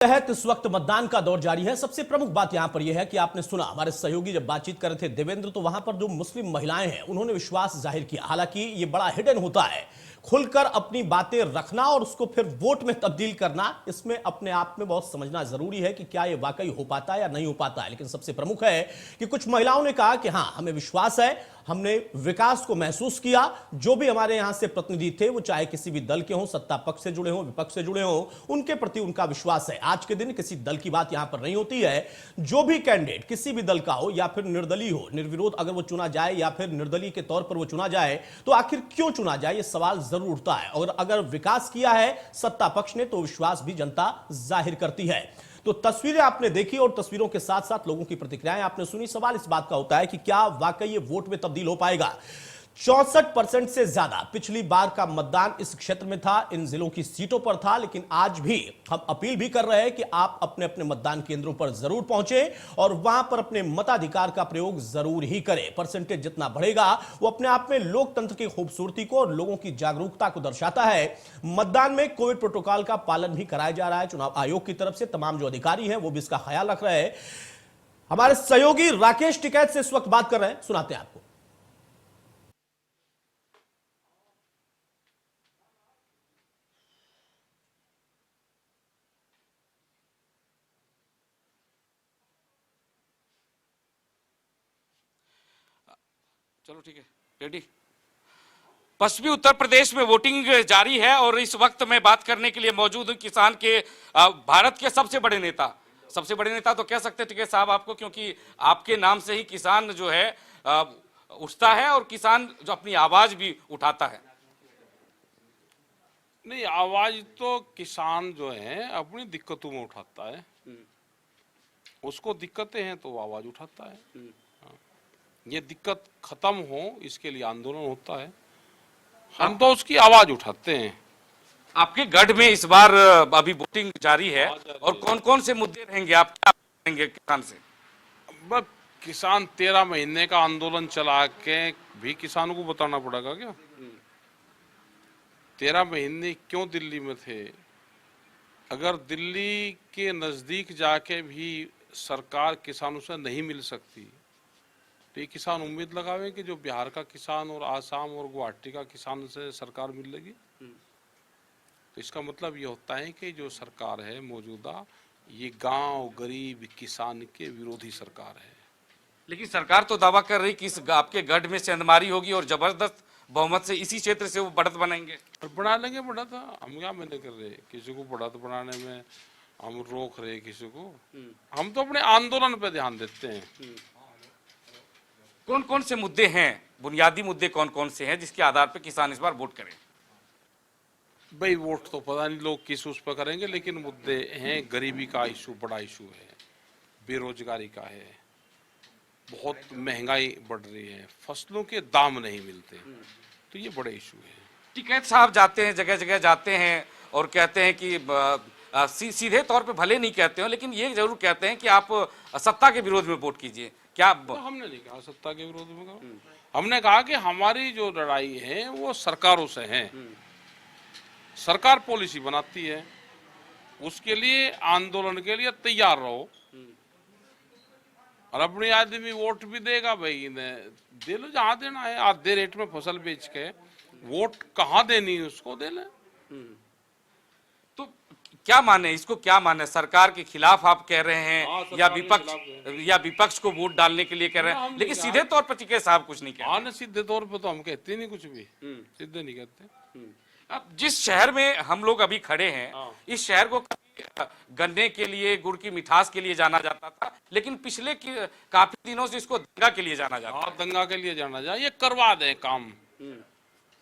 तहत इस वक्त मतदान का दौर जारी है। सबसे प्रमुख बात यहां पर यह है कि आपने सुना हमारे सहयोगी जब बातचीत कर रहे थे देवेंद्र, तो वहां पर जो मुस्लिम महिलाएं हैं उन्होंने विश्वास जाहिर किया। हालांकि ये बड़ा हिडन होता है, खुलकर अपनी बातें रखना और उसको फिर वोट में तब्दील करना, इसमें अपने आप में बहुत समझना जरूरी है कि क्या ये वाकई हो पाता है या नहीं हो पाता है। लेकिन सबसे प्रमुख है कि कुछ महिलाओं ने कहा कि हां, हमें विश्वास है, हमने विकास को महसूस किया। जो भी हमारे यहां से प्रतिनिधि थे, वो चाहे किसी भी दल के हों, सत्ता पक्ष से जुड़े हों, विपक्ष से जुड़े हों, उनके प्रति उनका विश्वास है। आज के दिन किसी दल की बात यहां पर नहीं होती है। जो भी कैंडिडेट किसी भी दल का हो या फिर निर्दलीय हो, निर्विरोध अगर वो चुना जाए या फिर निर्दलीय के तौर पर वो चुना जाए, तो आखिर क्यों चुना जाए, ये सवाल जरूर उठता है। और अगर विकास किया है सत्ता पक्ष ने, तो विश्वास भी जनता जाहिर करती है। तो तस्वीरें आपने देखी और तस्वीरों के साथ साथ लोगों की प्रतिक्रियाएं आपने सुनी। सवाल इस बात का होता है कि क्या वाकई ये वोट में तब्दील हो पाएगा। 64% से ज्यादा पिछली बार का मतदान इस क्षेत्र में था, इन जिलों की सीटों पर था। लेकिन आज भी हम अपील भी कर रहे हैं कि आप अपने अपने मतदान केंद्रों पर जरूर पहुंचे और वहां पर अपने मताधिकार का प्रयोग जरूर ही करें। परसेंटेज जितना बढ़ेगा वो अपने आप में लोकतंत्र की खूबसूरती को और लोगों की जागरूकता को दर्शाता है। मतदान में कोविड प्रोटोकॉल का पालन भी कराया जा रहा है चुनाव आयोग की तरफ से। तमाम जो अधिकारी हैं वो भी इसका ख्याल रख रहे हैं। हमारे सहयोगी राकेश टिकैत से इस वक्त बात कर रहे हैं, सुनाते हैं आपको। चलो ठीक है, रेडी। पश्चिमी उत्तर प्रदेश में वोटिंग जारी है और इस वक्त मैं बात करने के लिए मौजूद हूं किसान के भारत के सबसे बड़े नेता तो कह सकते टिकैत साहब आपको, क्योंकि आपके नाम से ही किसान जो है उठता है और किसान जो अपनी आवाज भी उठाता है। नहीं, आवाज तो किसान जो है अपनी दिक्कतों में उठाता है। उसको दिक्कतें हैं तो वो आवाज उठाता है। ये दिक्कत खत्म हो इसके लिए आंदोलन होता है, हम तो उसकी आवाज उठाते हैं। आपके गढ़ में इस बार अभी वोटिंग जारी है और कौन कौन से मुद्दे रहेंगे, आप क्या करेंगे किसान से? बस किसान 13 महीने का आंदोलन चला के भी किसानों को बताना पड़ेगा क्या? 13 महीने क्यों दिल्ली में थे? अगर दिल्ली के नजदीक जाके भी सरकार किसानों से नहीं मिल सकती तो ये किसान उम्मीद लगावे कि जो बिहार का किसान और आसाम और गुवाहाटी का किसान से सरकार मिल लेगी। तो इसका मतलब ये होता है कि जो सरकार है मौजूदा, ये गांव गरीब किसान के विरोधी सरकार है। लेकिन सरकार तो दावा कर रही कि इस आपके गढ़ में सेंधमारी होगी और जबरदस्त बहुमत से इसी क्षेत्र से वो बढ़त बनाएंगे। और बना लेंगे बढ़त, हम क्या मैंने कर रहे, किसी को बढ़त बनाने में हम रोक रहे किसी को? हम तो अपने आंदोलन पे ध्यान देते हैं। कौन कौन से मुद्दे हैं, बुनियादी मुद्दे कौन कौन से हैं जिसके आधार पर किसान इस बार वोट करें? भाई वोट तो पता नहीं लोग किस उस पर करेंगे, लेकिन मुद्दे हैं। गरीबी का इशू बड़ा इशू है, बेरोजगारी का है, बहुत महंगाई बढ़ रही है, फसलों के दाम नहीं मिलते, तो ये बड़े इशू है। टिकैत साहब जाते हैं, जगह जगह जाते हैं और कहते हैं कि सीधे तौर पे भले नहीं कहते हो, लेकिन ये जरूर कहते हैं कि आप सत्ता के विरोध में वोट कीजिए। क्या तो हमने नहीं कहा सत्ता के विरोध में कहा, हमने कहा कि हमारी जो लड़ाई है वो सरकारों से है। सरकार पॉलिसी बनाती है, उसके लिए आंदोलन के लिए तैयार रहो। और अपने आदमी वोट भी देगा, भाई दे लो जहां देना है। आधे रेट में फसल बेच के वोट कहाँ देनी है उसको दे ले। तो क्या माने इसको, क्या माने? सरकार के खिलाफ आप कह रहे हैं या विपक्ष को वोट डालने के लिए कह रहे हैं? लेकिन सीधे तौर पर टिकैत साहब कुछ नहीं कहते। हाँ, सीधे तौर पर तो हम कहते नहीं कुछ भी, सीधे नहीं कहते। अब जिस शहर में हम लोग अभी खड़े हैं, इस शहर को गन्ने के लिए, गुड़ की मिठास के लिए जाना जाता था, लेकिन पिछले काफी दिनों से इसको दंगा के लिए जाना जाता है। दंगा के लिए जाना जाए, ये करवा दें काम।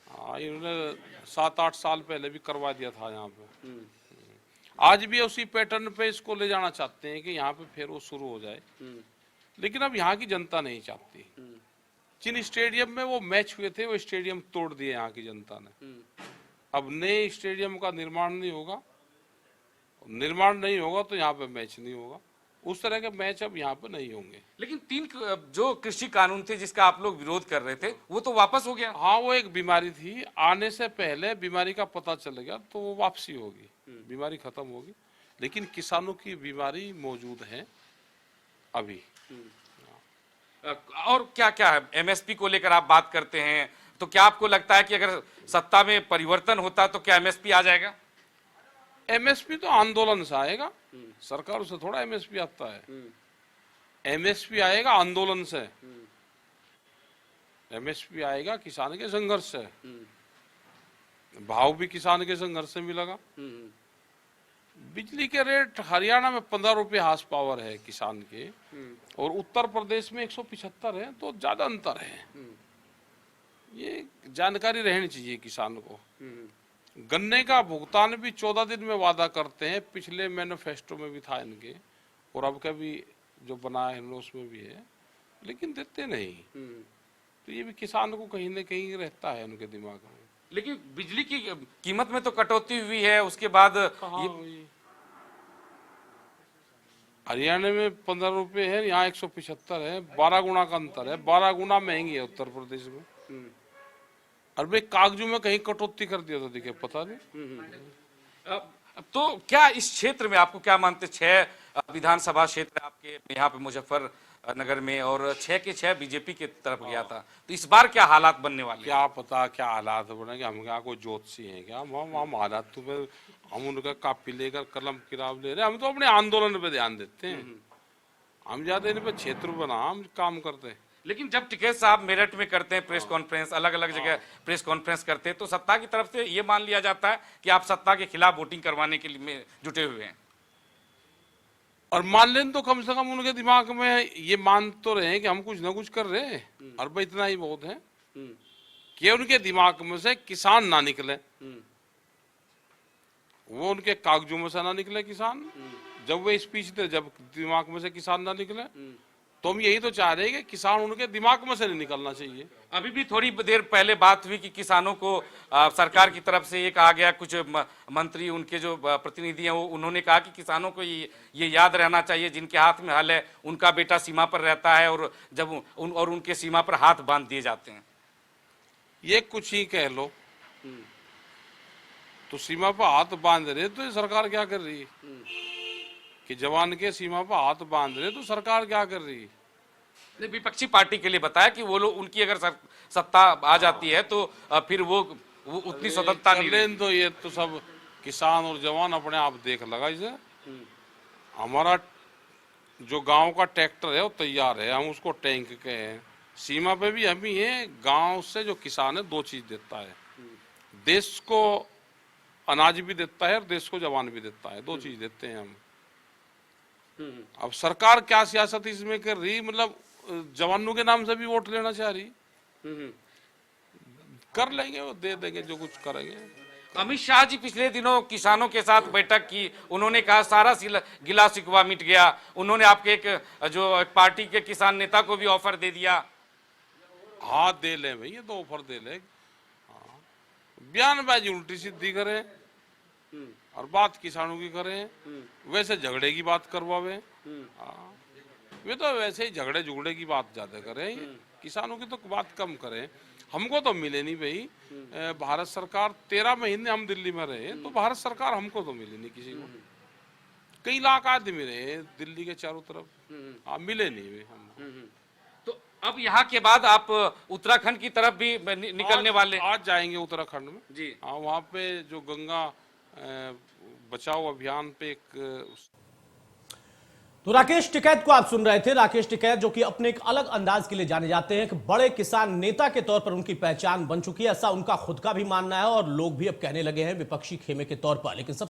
हाँ, इन्होंने 7-8 साल पहले भी करवा दिया था यहाँ पे। आज भी उसी पैटर्न पे इसको ले जाना चाहते हैं कि यहाँ पे फिर वो शुरू हो जाए, लेकिन अब यहाँ की जनता नहीं चाहती। जिन स्टेडियम में वो मैच हुए थे वो स्टेडियम तोड़ दिए यहाँ की जनता ने। अब नए स्टेडियम का निर्माण नहीं होगा, तो यहाँ पे मैच नहीं होगा। उस तरह के मैच अब यहाँ पे नहीं होंगे। लेकिन 3 जो कृषि कानून थे जिसका आप लोग विरोध कर रहे थे, वो तो वापस हो गया। हाँ, वो एक बीमारी थी, आने से पहले बीमारी का पता चल गया तो वो वापसी होगी, बीमारी खत्म होगी। लेकिन किसानों की बीमारी मौजूद है अभी। और क्या क्या है एमएसपी को लेकर आप बात करते हैं, तो क्या आपको लगता है कि अगर सत्ता में परिवर्तन होता तो क्या एमएसपी आ जाएगा? एमएसपी तो आंदोलन से आएगा, सरकार से थोड़ा एमएसपी आता है। एमएसपी आएगा आंदोलन से, एमएसपी आएगा किसान के संघर्ष से, भाव भी किसान के संघर्ष से मिलेगा। बिजली के रेट हरियाणा में 15 रुपये हार्स पावर है किसान के, और उत्तर प्रदेश में 175 है, तो ज्यादा अंतर है। ये जानकारी रहनी चाहिए किसान को। गन्ने का भुगतान भी 14 दिन में वादा करते हैं, पिछले मैनिफेस्टो में भी था इनके, और अब का भी जो बनाया है उसमें भी है, लेकिन देते नहीं। तो ये भी किसान को कहीं न कहीं रहता है उनके दिमाग में। लेकिन बिजली की कीमत में तो कटौती हुई है, उसके बाद हरियाणा में 15 रुपए है, यहाँ 175 है, 12 गुना का अंतर है, 12 गुना महंगी है उत्तर प्रदेश में। और भाई कागजों में कहीं कटौती कर दिया तो दिखे पता नहीं। तो क्या इस क्षेत्र में आपको क्या मानते, 6 विधानसभा क्षेत्र आपके यहाँ पे मुजफ्फरनगर में, और 6 के 6 बीजेपी की तरफ गया था, तो इस बार क्या हालात बनने वाले? क्या पता क्या हालात बनेंगे, हम क्या कोई ज्योतिषी हैं क्या? हम हालात तो हम उनका कापी लेकर कलम किताब ले रहे, हम तो अपने आंदोलन पे ध्यान देते हैं। हम ज्यादा इन पे क्षेत्र बना हम काम करते हैं। लेकिन जब टिकैत साहब मेरठ में करते हैं प्रेस कॉन्फ्रेंस, अलग अलग जगह प्रेस कॉन्फ्रेंस करते हैं, तो सत्ता की तरफ से ये मान लिया जाता है कि आप सत्ता के खिलाफ वोटिंग करवाने के लिए जुटे हुए हैं। और मान लें तो कम से कम उनके दिमाग में ये मान तो रहे कि हम कुछ ना कुछ कर रहे हैं, और भाई इतना ही बहुत है कि उनके दिमाग में से किसान ना निकले, वो उनके कागजों में से ना निकले किसान। जब वे स्पीच दे, जब दिमाग में से किसान ना निकले, तो हम यही तो चाह रहे हैं कि किसान उनके दिमाग में से नहीं निकलना चाहिए। अभी भी थोड़ी देर पहले बात हुई कि किसानों को सरकार की तरफ से ये कहा गया, कुछ मंत्री उनके जो प्रतिनिधि हैं वो उन्होंने कहा कि किसानों को ये याद रहना चाहिए जिनके हाथ में हल है उनका बेटा सीमा पर रहता है, और जब उनके सीमा पर हाथ बांध दिए जाते हैं। ये कुछ ही कह लो, तो सीमा पर हाथ बांध रहे तो ये सरकार क्या कर रही है कि जवान के सीमा पर हाथ बांध रहे, तो सरकार क्या कर रही है? विपक्षी पार्टी के लिए बताया कि वो लोग, उनकी अगर सत्ता आ जाती है तो फिर वो उतनी स्वतंत्रता नहीं लेकिन तो ये तो सब किसान और जवान अपने आप देख लगा इसे। हमारा जो गांव का ट्रैक्टर है वो तैयार है, हम उसको टैंक के हैं। सीमा पे भी हम ही है। गांव से जो किसान है 2 चीज देता है, देश को अनाज भी देता है और देश को जवान भी देता है, 2 चीज देते हैं हम। अब सरकार क्या सियासत इसमें कर रही, मतलब जवानों के नाम से भी वोट लेना चाह रही। कर लेंगे वो, दे देंगे जो कुछ करेंगे। अमित शाह जी पिछले दिनों किसानों के साथ बैठक की, उन्होंने कहा सारा गिला शिकवा मिट गया। उन्होंने आपके एक पार्टी के किसान नेता को भी ऑफर दे दिया। हाँ दे ले भाई, ये तो ऑफर दे ले। हाँ, बयानबाजी उल्टी सीधी करें और बात किसानों की करें, वैसे झगड़े की बात करवावे। हाँ, वे तो वैसे ही झगड़े झुगड़े की बात ज्यादा करें, किसानों की तो बात कम करें। हमको तो मिले नहीं भाई, भारत सरकार 13 महीने हम दिल्ली में रहे, तो भारत सरकार हमको तो मिली नहीं किसी को। कई लाख आदमी रहे दिल्ली के चारों तरफ, हाँ मिले नहीं वे हमको। तो अब यहाँ के बाद आप उत्तराखंड की तरफ भी निकलने वाले? आज जाएंगे उत्तराखंड में जी। हाँ, वहाँ पे जो गंगा बचाओ अभियान पे एक। तो राकेश टिकैत को आप सुन रहे थे। राकेश टिकैत जो कि अपने एक अलग अंदाज के लिए जाने जाते हैं, एक बड़े किसान नेता के तौर पर उनकी पहचान बन चुकी है, ऐसा उनका खुद का भी मानना है और लोग भी अब कहने लगे हैं विपक्षी खेमे के तौर पर। लेकिन